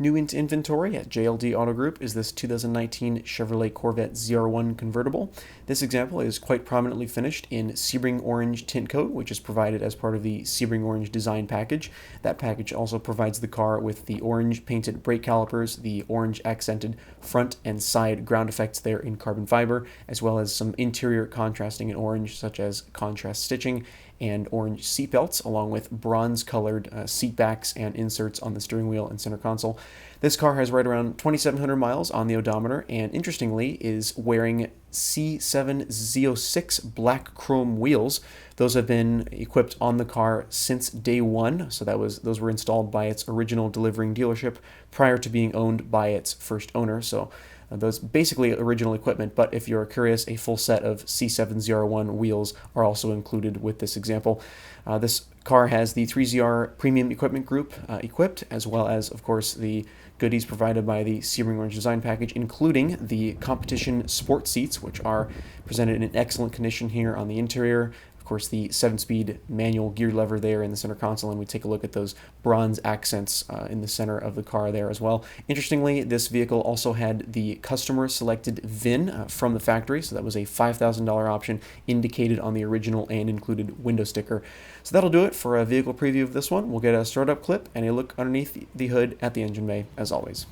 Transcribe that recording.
New into inventory at JLD Auto Group is this 2019 Chevrolet Corvette ZR1 Convertible. This example is quite prominently finished in Sebring Orange Tintcoat, which is provided as part of the Sebring Orange design package. That package also provides the car with the orange painted brake calipers, the orange accented front and side ground effects there in carbon fiber, as well as some interior contrasting in orange, such as contrast stitching and orange seat belts, along with bronze-colored seat backs and inserts on the steering wheel and center console. This car has right around 2,700 miles on the odometer, and interestingly is wearing C7 Z06 black chrome wheels. Those have been equipped on the car since day one, so those were installed by its original delivering dealership prior to being owned by its first owner. So those basically original equipment, but if you're curious, a full set of C7 ZR1 wheels are also included with this example. This car has the 3ZR Premium Equipment Group equipped, as well as, of course, the goodies provided by the Sebring Orange Design Package, including the competition sport seats, which are presented in excellent condition here on the interior. Of course, the 7-speed manual gear lever there in the center console, and we take a look at those bronze accents in the center of the car there as well. Interestingly, this vehicle also had the customer selected VIN from the factory, so that was a $5,000 option indicated on the original and included window sticker. So that'll do it for a vehicle preview of this one. We'll get a startup clip and a look underneath the hood at the engine bay, as always.